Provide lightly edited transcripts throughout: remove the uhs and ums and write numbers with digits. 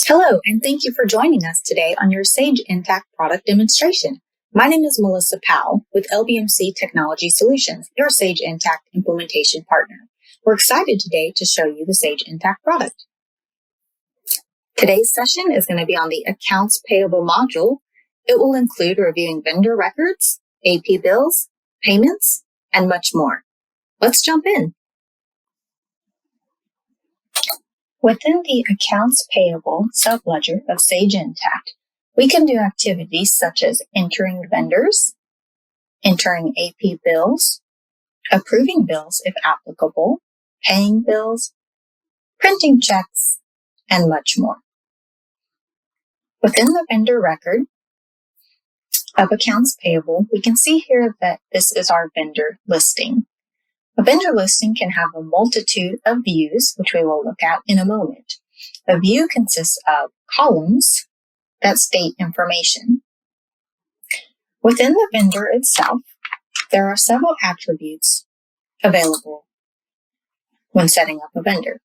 Hello, and thank you for joining us today on your Sage Intacct product demonstration. My name is Melissa Powell with LBMC Technology Solutions, your Sage Intacct implementation partner. We're excited today to show you the Sage Intacct product. Today's session is going to be on the Accounts Payable module. It will include reviewing vendor records, AP bills, payments, and much more. Let's jump in. Within the Accounts Payable subledger of Sage Intacct, we can do activities such as entering vendors, entering AP bills, approving bills if applicable, paying bills, printing checks, and much more. Within the vendor record of Accounts Payable, we can see here that this is our vendor listing. A vendor listing can have a multitude of views, which we will look at in a moment. A view consists of columns that state information. Within the vendor itself, there are several attributes available when setting up a vendor.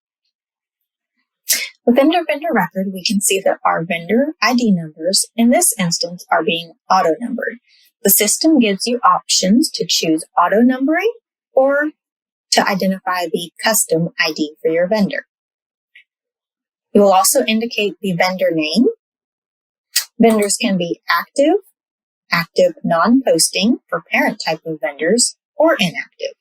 Within the vendor record, we can see that our vendor ID numbers in this instance are being auto-numbered. The system gives you options to choose auto-numbering or to identify the custom ID for your vendor. You will also indicate the vendor name. Vendors can be active non-posting for parent type of vendors, or inactive.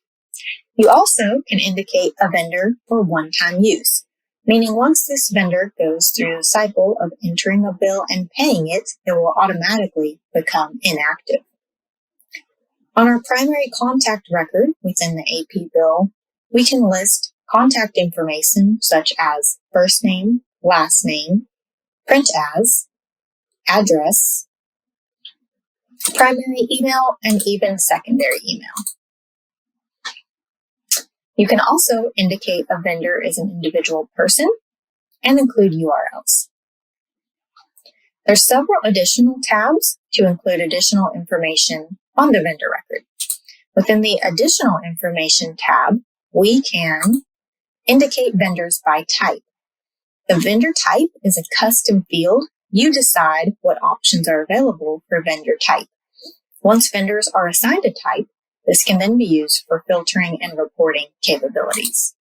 You also can indicate a vendor for one-time use, meaning once this vendor goes through the cycle of entering a bill and paying it, it will automatically become inactive. On our primary contact record within the AP bill, we can list contact information such as first name, last name, print as, address, primary email, and even secondary email. You can also indicate a vendor is an individual person and include URLs. There's several additional tabs to include additional information on the vendor record. Within the Additional Information tab, we can indicate vendors by type. The vendor type is a custom field. You decide what options are available for vendor type. Once vendors are assigned a type, this can then be used for filtering and reporting capabilities.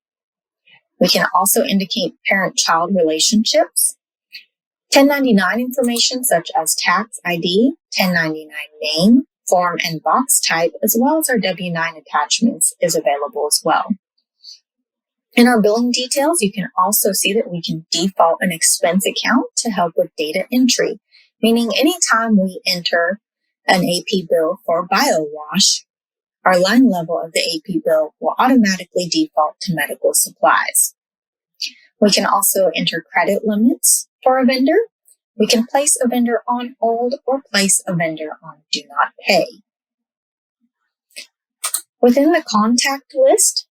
We can also indicate parent-child relationships, 1099 information such as tax ID, 1099 name, form and box type, as well as our W-9 attachments is available as well. In our billing details, you can also see that we can default an expense account to help with data entry, meaning anytime we enter an AP bill for BioWash, our line level of the AP bill will automatically default to medical supplies. We can also enter credit limits for a vendor. We can place a vendor on hold or place a vendor on do not pay. Within the contact list,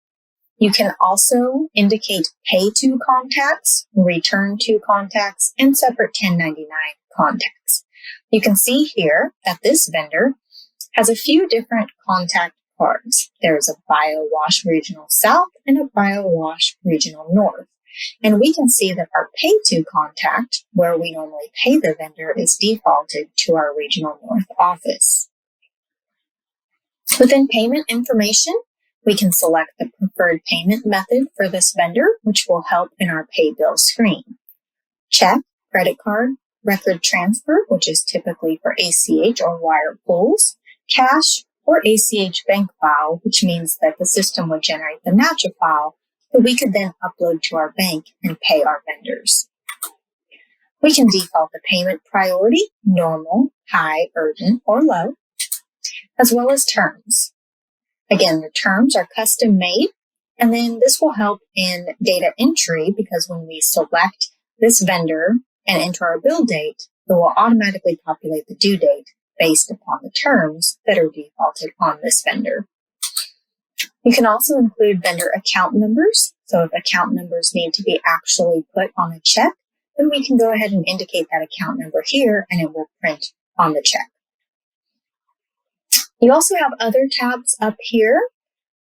you can also indicate pay to contacts, return to contacts, and separate 1099 contacts. You can see here that this vendor has a few different contact cards. There's a BioWash Regional South and a BioWash Regional North. And we can see that our pay to contact, where we normally pay the vendor, is defaulted to our Regional North office. Within payment information, we can select the preferred payment method for this vendor, which will help in our pay bill screen. Check, credit card, record transfer, which is typically for ACH or wire pulls, cash, or ACH bank file, which means that the system would generate the matcha file that we could then upload to our bank and pay our vendors. We can default the payment priority, normal, high, urgent, or low, as well as terms. Again, the terms are custom made, and then this will help in data entry because when we select this vendor and enter our bill date, it will automatically populate the due date based upon the terms that are defaulted on this vendor. You can also include vendor account numbers. So if account numbers need to be actually put on a check, then we can go ahead and indicate that account number here and it will print on the check. You also have other tabs up here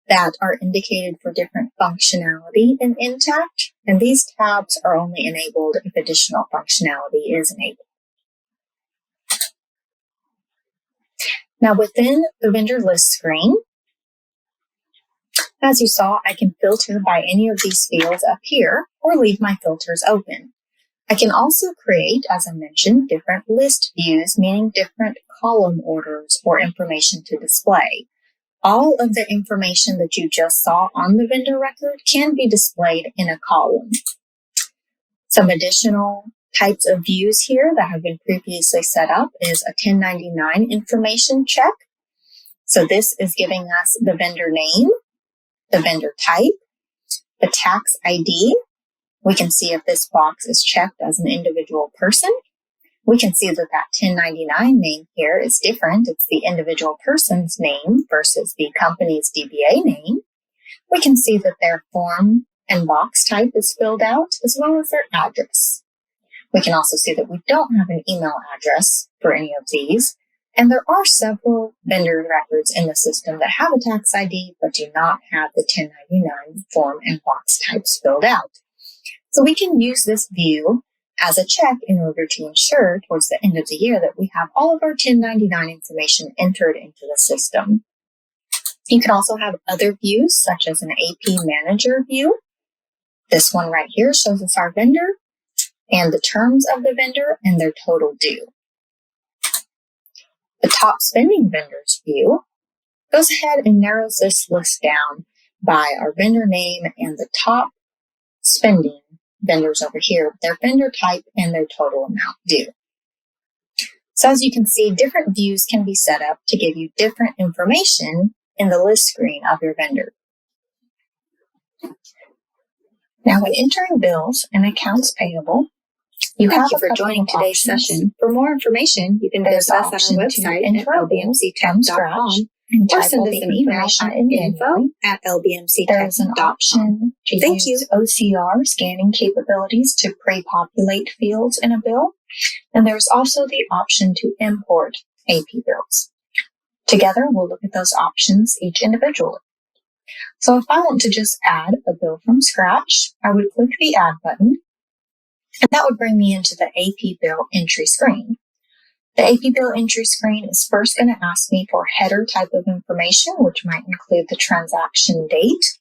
that are indicated for different functionality in Intacct, and these tabs are only enabled if additional functionality is enabled. Now within the vendor list screen, as you saw, I can filter by any of these fields up here or leave my filters open. I can also create, as I mentioned, different list views, meaning different column orders or information to display. All of the information that you just saw on the vendor record can be displayed in a column. Some additional types of views here that have been previously set up is a 1099 information check. So this is giving us the vendor name, the vendor type, the tax ID. We can see if this box is checked as an individual person. We can see that 1099 name here is different. It's the individual person's name versus the company's DBA name. We can see that their form and box type is filled out, as well as their address. We can also see that we don't have an email address for any of these. And there are several vendor records in the system that have a tax ID, but do not have the 1099 form and box types filled out. So we can use this view as a check in order to ensure towards the end of the year that we have all of our 1099 information entered into the system. You can also have other views, such as an AP manager view. This one right here shows us our vendor and the terms of the vendor and their total due. The top spending vendors view goes ahead and narrows this list down by our vendor name and the top spending vendors over here, their vendor type and their total amount due. So as you can see, different views can be set up to give you different information in the list screen of your vendor. Now when entering bills and accounts payable, Thank you for joining today's session. For more information, you can visit us at our website at lbmctech.com or send us an email at info@lbmctech.com. There's an option to use OCR scanning capabilities to pre-populate fields in a bill. And there's also the option to import AP bills. Together, we'll look at those options each individually. So if I want to just add a bill from scratch, I would click the Add button, and that would bring me into the AP bill entry screen. The AP bill entry screen is first going to ask me for header type of information, which might include the transaction date.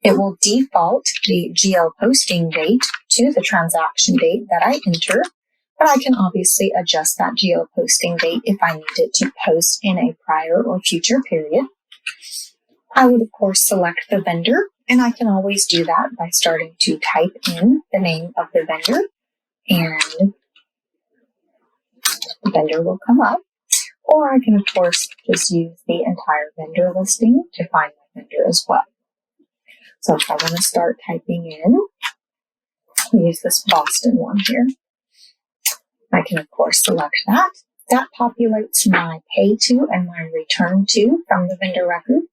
It will default the GL posting date to the transaction date that I enter, but I can obviously adjust that GL posting date if I need it to post in a prior or future period. I would, of course, select the vendor, and I can always do that by starting to type in the name of the vendor, and the vendor will come up. Or I can, of course, just use the entire vendor listing to find my vendor as well. So if I want to start typing in, I'll use this Boston one here. I can, of course, select that. That populates my pay to and my return to from the vendor record.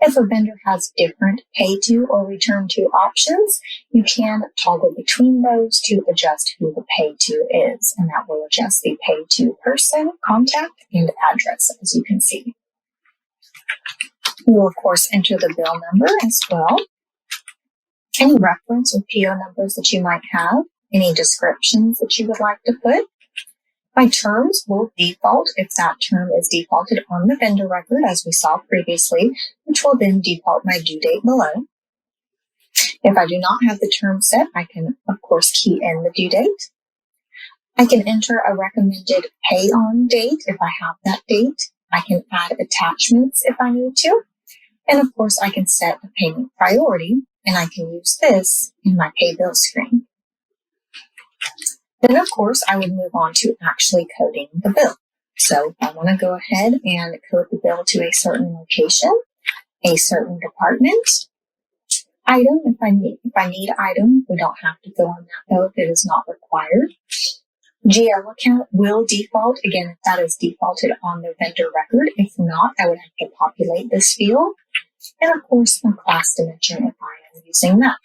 If a vendor has different pay to or return to options, you can toggle between those to adjust who the pay to is, and that will adjust the pay to person, contact, and address, as you can see. You will, of course, enter the bill number as well. Any reference or PO numbers that you might have, any descriptions that you would like to put. My terms will default if that term is defaulted on the vendor record, as we saw previously, which will then default my due date below. If I do not have the term set, I can, of course, key in the due date. I can enter a recommended pay on date if I have that date. I can add attachments if I need to. And, of course, I can set a payment priority, and I can use this in my pay bill screen. Then, of course, I would move on to actually coding the bill. So if I want to go ahead and code the bill to a certain location, a certain department, item, if I need item, we don't have to fill in that though if it is not required. GL account will default, again, if that is defaulted on the vendor record. If not, I would have to populate this field. And of course, the class dimension if I am using that.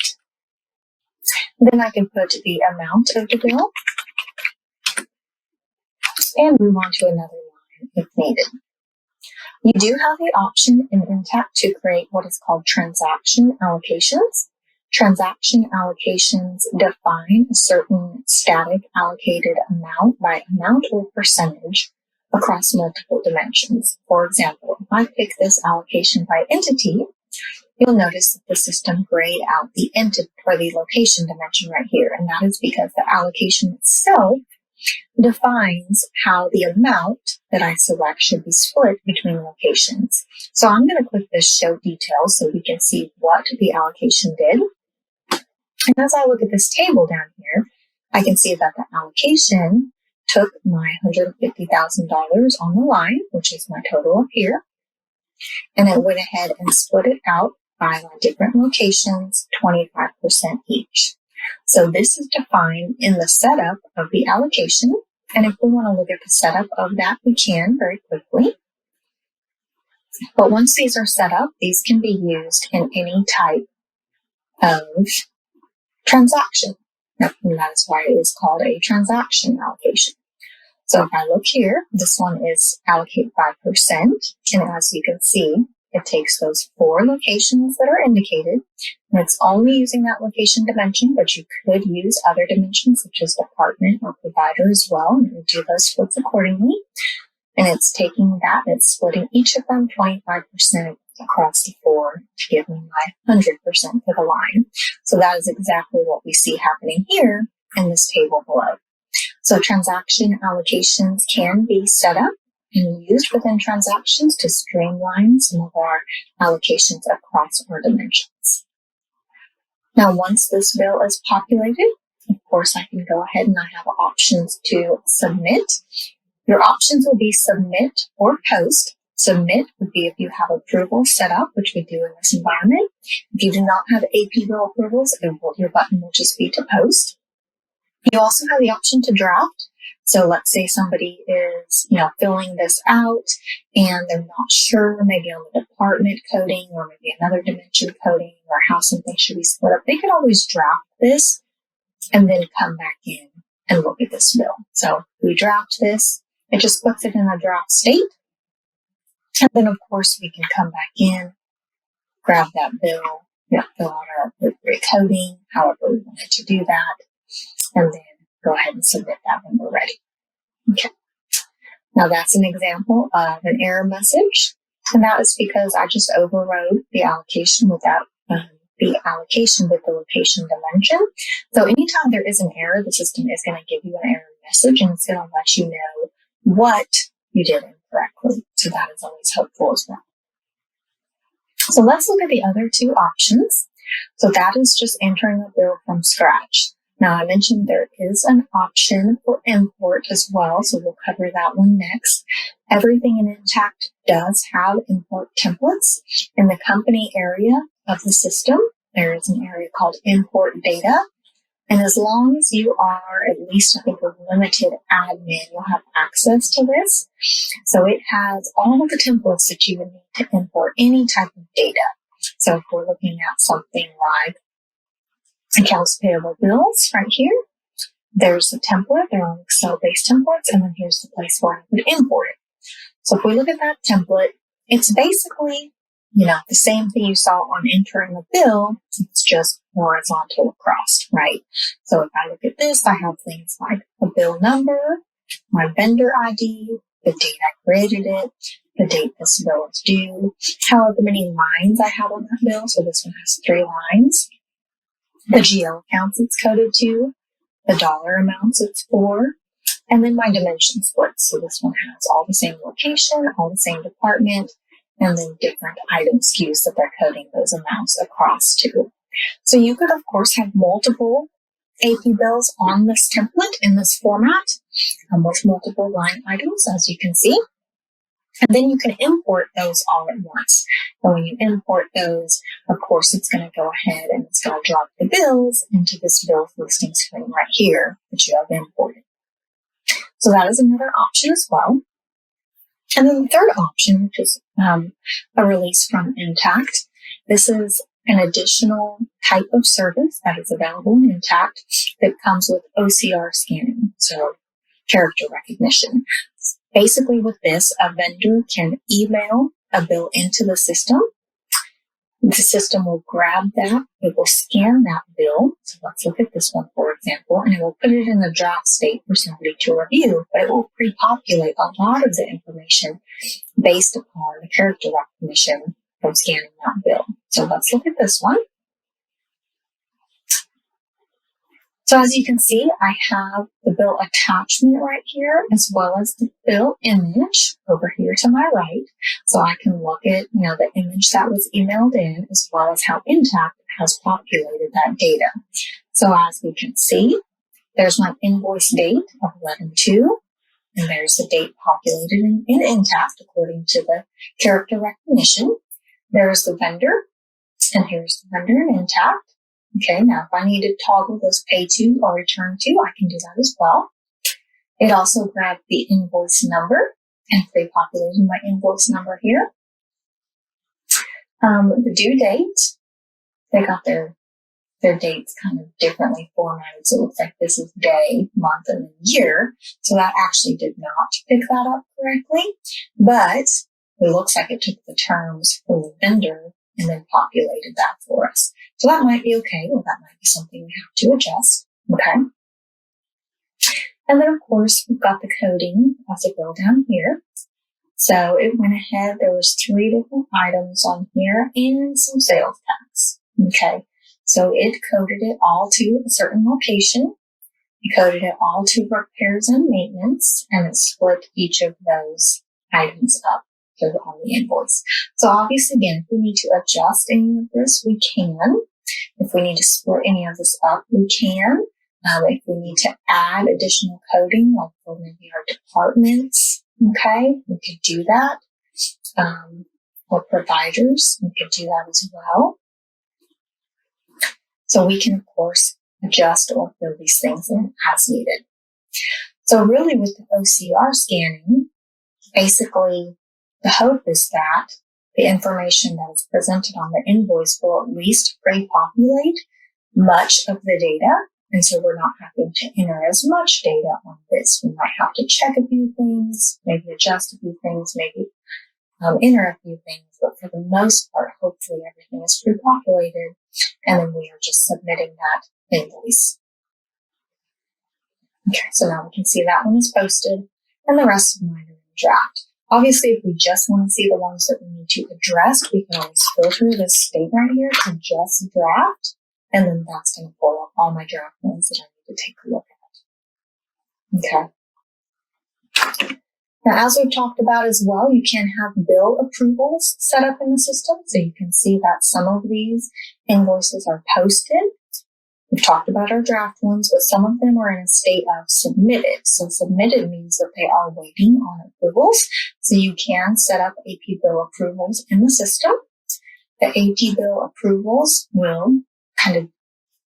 Then I can put the amount of the bill and move on to another line if needed. You do have the option in Intacct to create what is called transaction allocations. Transaction allocations define a certain static allocated amount by amount or percentage across multiple dimensions. For example, if I pick this allocation by entity, you'll notice that the system grayed out the entity or the location dimension right here, and that is because the allocation itself defines how the amount that I select should be split between locations. So I'm going to click this show details so we can see what the allocation did. And as I look at this table down here, I can see that the allocation took my $150,000 on the line, which is my total up here, and it went ahead and split it out by my different locations, 25% each. So this is defined in the setup of the allocation. And if we want to look at the setup of that, we can very quickly. But once these are set up, these can be used in any type of transaction. And that is why it is called a transaction allocation. So if I look here, this one is allocate 5%. And as you can see, it takes those 4 locations that are indicated, and it's only using that location dimension, but you could use other dimensions such as department or provider as well, and it would do those splits accordingly. And it's taking that and it's splitting each of them 25% across the 4 to give me my 100% for the line. So that is exactly what we see happening here in this table below. So transaction allocations can be set up and used within transactions to streamline some of our allocations across our dimensions. Now, once this bill is populated, of course, I can go ahead and I have options to submit. Your options will be submit or post. Submit would be if you have approval set up, which we do in this environment. If you do not have AP bill approvals, your button will just be to post. You also have the option to draft. So let's say somebody is, filling this out and they're not sure, maybe on the department coding or maybe another dimension coding or how something should be split up. They could always draft this and then come back in and look at this bill. So if we draft this, it just puts it in a draft state. And then, of course, we can come back in, grab that bill, fill out our appropriate coding, however we wanted to do that, and then go ahead and submit that when we're ready. Okay. Now that's an example of an error message, and that is because I just overrode the allocation without the allocation with the location dimension. So anytime there is an error, the system is going to give you an error message, and it's going to let you know what you did incorrectly. So that is always helpful as well. So let's look at the other 2 options. So that is just entering a bill from scratch. Now, I mentioned there is an option for import as well, so we'll cover that one next. Everything in Intacct does have import templates. In the company area of the system, there is an area called import data. And as long as you are at least, I think, a limited admin, you'll have access to this. So it has all of the templates that you would need to import any type of data. So if we're looking at something like accounts payable bills right here, there's a template. They're on Excel-based templates, and then here's the place where I would import it. So if we look at that template, it's basically, the same thing you saw on entering a bill. It's just horizontal across, right? So if I look at this, I have things like a bill number, my vendor ID, the date I created it, the date this bill is due, however many lines I have on that bill. So this one has 3 lines. The GL accounts it's coded to, the dollar amounts it's for, and then my dimension splits. So this one has all the same location, all the same department, and then different item SKUs that they're coding those amounts across to. So you could, of course, have multiple AP bills on this template in this format, with multiple line items, as you can see. And then you can import those all at once. And when you import those, of course, it's going to go ahead and it's going to drop the bills into this bill listing screen right here that you have imported. So that is another option as well. And then the third option, which is a release from Intacct. This is an additional type of service that is available in Intacct that comes with OCR scanning, so character recognition. Basically with this, a vendor can email a bill into the system. The system will grab that, it will scan that bill. So let's look at this one, for example, and it will put it in the draft state for somebody to review, but it will pre-populate a lot of the information based upon the character recognition from scanning that bill. So let's look at this one. So as you can see, I have the bill attachment right here, as well as the bill image over here to my right. So I can look at, the image that was emailed in, as well as how Intacct has populated that data. So as we can see, there's my invoice date of 11/2, and there's the date populated in Intacct according to the character recognition. There's the vendor, and here's the vendor in Intacct. Okay, now if I need to toggle those pay to or return to, I can do that as well. It also grabbed the invoice number and pre-populated my invoice number here. The due date, they got their dates kind of differently formatted. So it looks like this is day, month, and then year. So that actually did not pick that up correctly, but it looks like it took the terms from the vendor and then populated that for us. So that might be okay, or that might be something we have to adjust, okay? And then, of course, we've got the coding of the bill down here. So it went ahead, there was 3 different items on here and some sales tax, okay? So it coded it all to a certain location. It coded it all to repairs and maintenance, and it split each of those items up on the invoice. So obviously, again, if we need to adjust any of this, we can. If we need to split any of this up, we can. If we need to add additional coding, like for maybe our departments, okay, we could do that. Or providers, we could do that as well. So we can, of course, adjust or fill these things in as needed. So really with the OCR scanning, basically the hope is that the information that is presented on the invoice will at least pre-populate much of the data. And so we're not having to enter as much data on this. We might have to check a few things, maybe adjust a few things, maybe enter a few things. But for the most part, hopefully everything is pre-populated. And then we are just submitting that invoice. Okay, so now we can see that one is posted and the rest of mine are in draft. Obviously, if we just want to see the ones that we need to address, we can always filter this state right here to just draft, and then that's going to pull up all my draft ones that I need to take a look at. Okay. Now, as we've talked about as well, you can have bill approvals set up in the system, so you can see that some of these invoices are posted. We've talked about our draft ones, but some of them are in a state of submitted. So submitted means that they are waiting on approvals. So you can set up AP bill approvals in the system. The AP bill approvals will kind of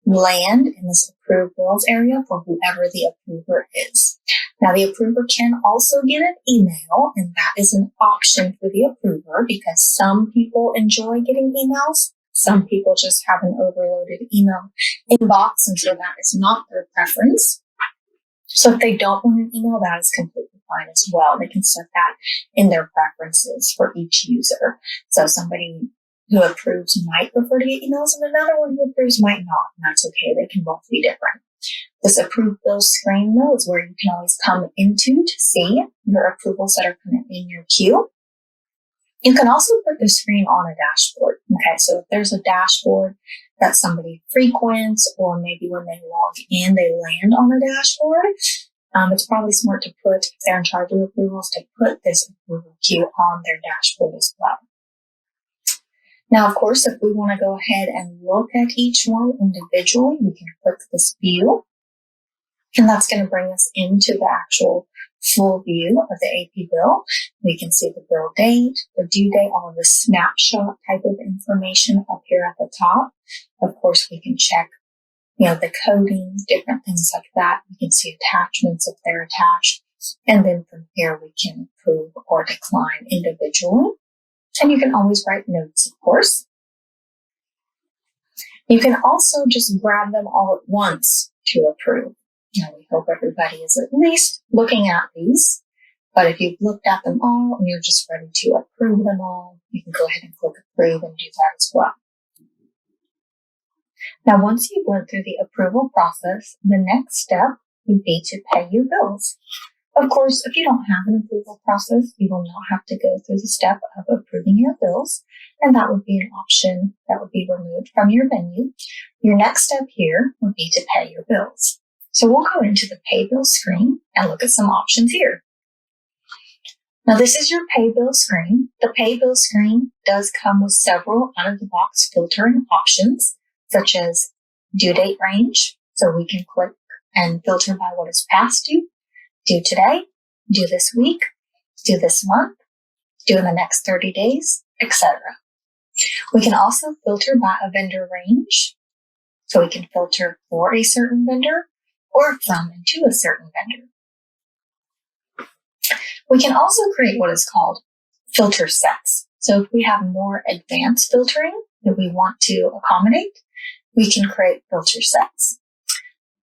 land in this approvals area for whoever the approver is. Now the approver can also get an email, and that is an option for the approver because some people enjoy getting emails. Some people just have an overloaded email inbox, and so that is not their preference. So if they don't want an email, that is completely fine as well. They can set that in their preferences for each user. So somebody who approves might prefer to get emails, and another one who approves might not, and that's okay. They can both be different. This approved bill screen, though, is where you can always come into to see your approvals that are kind of in your queue. You can also put the screen on a dashboard. Okay, so if there's a dashboard that somebody frequents, or maybe when they log in, they land on a dashboard, it's probably smart to put, if they're in charge of approvals, to put this approval queue on their dashboard as well. Now, of course, if we want to go ahead and look at each one individually, we can click this view, and that's going to bring us into the actual full view of the AP bill. We can see the bill date, the due date, all of the snapshot type of information up here at the top. Of course, we can check, the coding, different things like that. We can see attachments if they're attached. And then from here, we can approve or decline individually. And you can always write notes, of course. You can also just grab them all at once to approve. We hope everybody is at least looking at these. But if you've looked at them all and you're just ready to approve them all, you can go ahead and click approve and do that as well. Now, once you've went through the approval process, the next step would be to pay your bills. Of course, if you don't have an approval process, you will not have to go through the step of approving your bills, and that would be an option that would be removed from your menu. Your next step here would be to pay your bills. So we'll go into the pay bill screen and look at some options here. Now, this is your pay bill screen. The pay bill screen does come with several out-of-the-box filtering options, such as due date range, so we can click and filter by what is past due today, due this week, due this month, due in the next 30 days, etc. We can also filter by a vendor range, so we can filter for a certain vendor or from and to a certain vendor. We can also create what is called filter sets. So if we have more advanced filtering that we want to accommodate, we can create filter sets.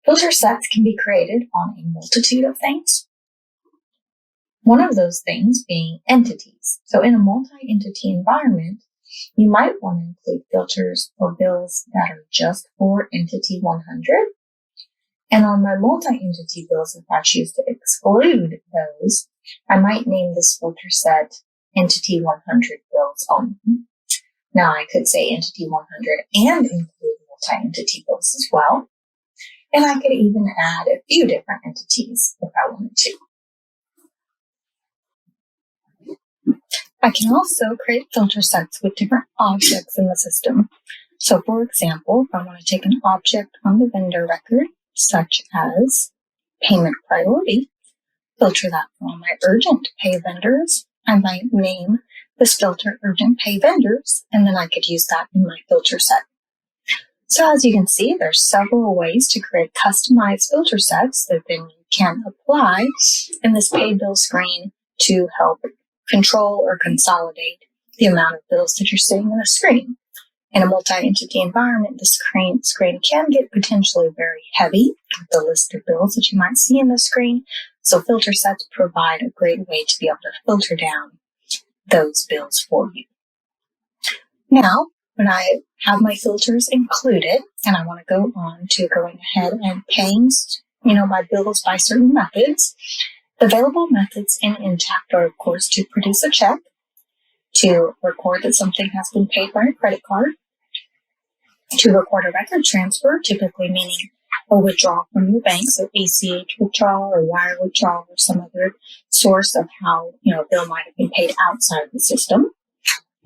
Filter sets can be created on a multitude of things. One of those things being entities. So in a multi-entity environment, you might want to include filters for bills that are just for entity 100. And on my multi-entity bills, if I choose to exclude those, I might name this filter set entity 100 bills only. Now I could say entity 100 and include multi-entity bills as well. And I could even add a few different entities if I wanted to. I can also create filter sets with different objects in the system. So for example, if I want to take an object on the vendor record, such as payment priority, filter that for all my urgent pay vendors, I might name this filter urgent pay vendors, and then I could use that in my filter set. So as you can see, there's several ways to create customized filter sets that then you can apply in this pay bill screen to help control or consolidate the amount of bills that you're seeing in the screen. In a multi-entity environment, the screen can get potentially very heavy with the list of bills that you might see in the screen. So filter sets provide a great way to be able to filter down those bills for you. Now, when I have my filters included and I want to go on to going ahead and paying, my bills by certain methods, the available methods in Intacct are, of course, to produce a check, to record that something has been paid by a credit card, to record a record transfer, typically meaning a withdrawal from your bank, so ACH withdrawal or wire withdrawal or some other source of how a bill might have been paid outside of the system,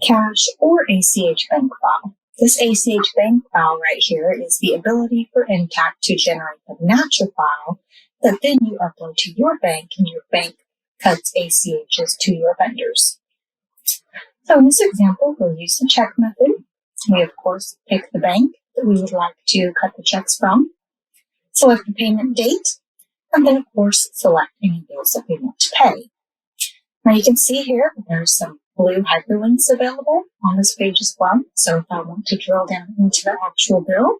cash, or ACH bank file. This ACH bank file right here is the ability for Intacct to generate a natural file that then you upload to your bank, and your bank cuts ACHs to your vendors. So in this example, we'll use the check method. We, of course, pick the bank that we would like to cut the checks from, select the payment date, and then, of course, select any bills that we want to pay. Now you can see here there's some blue hyperlinks available on this page as well. So if I want to drill down into the actual bill,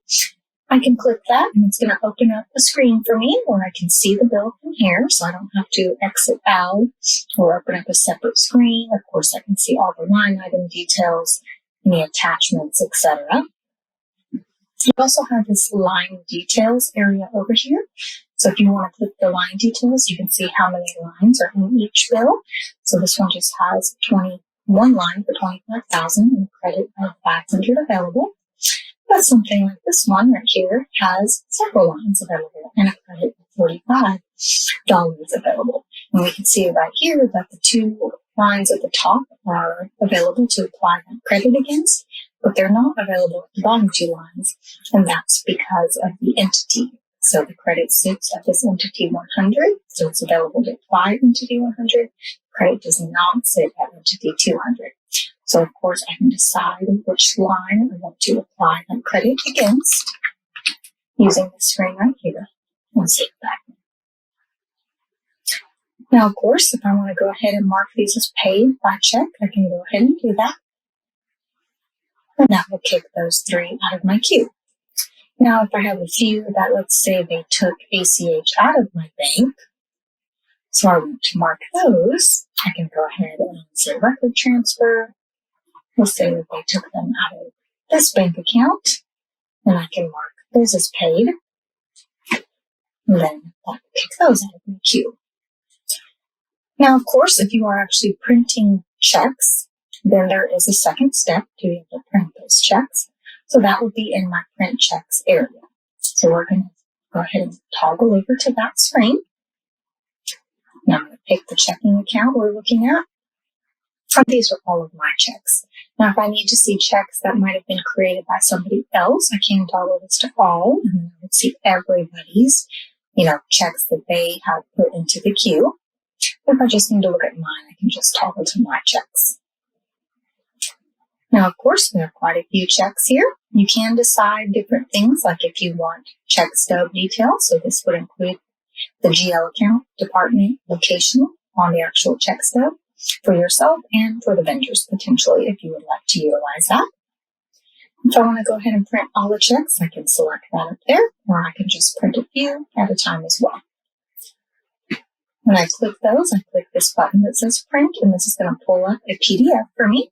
I can click that and it's going to open up a screen for me where I can see the bill from here. So I don't have to exit out or open up a separate screen. Of course, I can see all the line item details, any attachments, etc. You also have this line details area over here. So if you want to click the line details, you can see how many lines are in each bill. So this one just has 21 line for $25,000 and a credit of $500 available. But something like this one right here has several lines available and a credit of $45 available. And we can see right here that the two lines at the top are available to apply that credit against, but they're not available at the bottom two lines, and that's because of the entity. So the credit sits at this entity 100, so it's available to apply entity 100. Credit does not sit at entity 200. So of course I can decide which line I want to apply that credit against using the screen right here and save that. Now, of course, if I want to go ahead and mark these as paid by check, I can go ahead and do that. And that will kick those three out of my queue. Now, if I have a few that, let's say, they took ACH out of my bank, So I want to mark those. I can go ahead and say record transfer. We'll say that they took them out of this bank account, and I can mark those as paid. And then I'll pick those out of the queue. Now, of course, if you are actually printing checks, then there is a second step to be able to print those checks. So that would be in my print checks area. So we're going to go ahead and toggle over to that screen. Now I'm going to pick the checking account we're looking at. These are all of my checks. Now, if I need to see checks that might have been created by somebody else, I can toggle this to all, and then I would see everybody's, checks that they have put into the queue. If I just need to look at mine, I can just toggle to my checks. Now, of course, we have quite a few checks here. You can decide different things, like if you want check stub details. So this would include the GL account, department, location on the actual check stub for yourself and for the vendors, potentially, if you would like to utilize that. If I want to go ahead and print all the checks, I can select that up there, or I can just print a few at a time as well. When I click those, I click this button that says print, and this is going to pull up a PDF for me.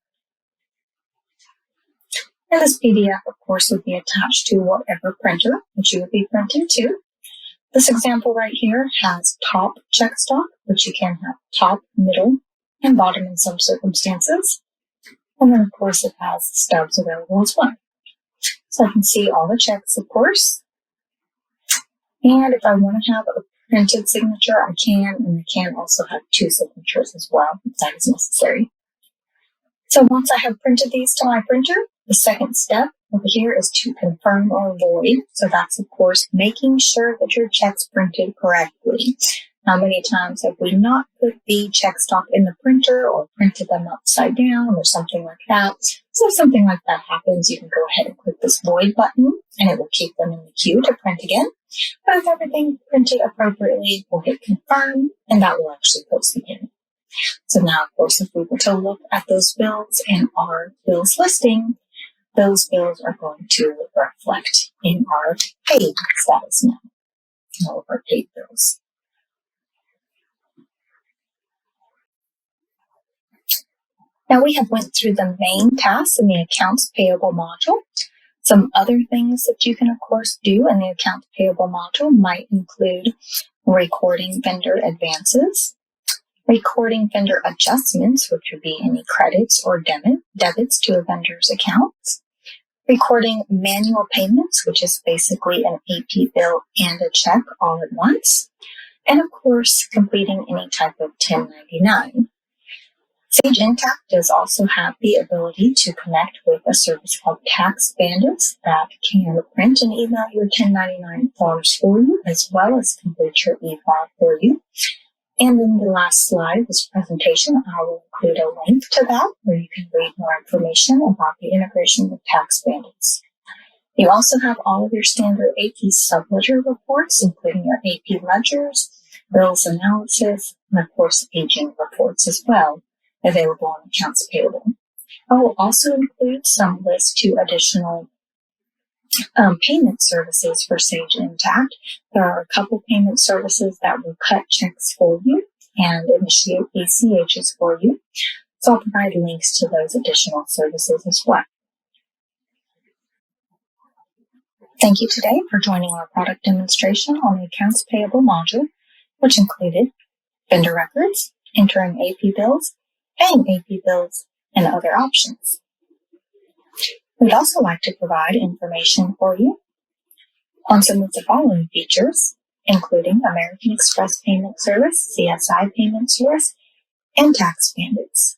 And this PDF, of course, would be attached to whatever printer that you would be printing to. This example right here has top check stock, which you can have top, middle, and bottom in some circumstances. And then, of course, it has stubs available as well. So I can see all the checks, of course. And if I want to have a printed signature, I can, and I can also have two signatures as well, if that is necessary. So once I have printed these to my printer, the second step over here is to confirm or void. So that's, of course, making sure that your check's printed correctly. How many times have we not put the check stock in the printer or printed them upside down or something like that? So if something like that happens, you can go ahead and click this void button, and it will keep them in the queue to print again. But if everything printed appropriately, we'll hit confirm, and that will actually post the payment. So now, of course, if we were to look at those bills in our bills listing, those bills are going to reflect in our paid status now, all of our paid bills. Now we have went through the main tasks in the accounts payable module. Some other things that you can, of course, do in the accounts payable module might include recording vendor advances, recording vendor adjustments, which would be any credits or debits to a vendor's accounts, recording manual payments, which is basically an AP bill and a check all at once, and of course, completing any type of 1099. Sage Intacct does also have the ability to connect with a service called Tax Bandits that can print and email your 1099 forms for you, as well as complete your e-file for you. And in the last slide of this presentation, I will include a link to that where you can read more information about the integration with Tax Bandits. You also have all of your standard AP subledger reports, including your AP ledgers, bills analysis, and of course, aging reports as well, available on accounts payable. I will also include some lists to additional payment services for Sage Intacct. There are a couple payment services that will cut checks for you and initiate ACHs for you. So I'll provide links to those additional services as well. Thank you today for joining our product demonstration on the accounts payable module, which included vendor records, entering AP bills, paying AP bills, and other options. We'd also like to provide information for you on some of the following features, including American Express Payment Service, CSI Payment Service, and Tax Bandits.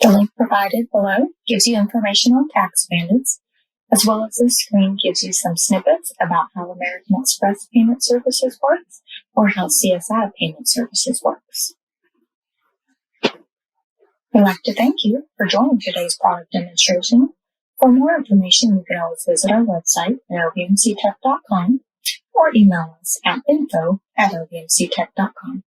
The link provided below gives you information on Tax Bandits, as well as this screen gives you some snippets about how American Express Payment Services works or how CSI Payment Services works. We'd like to thank you for joining today's product demonstration. For more information, you can always visit our website at lbmctech.com or email us at info@lbmctech.com.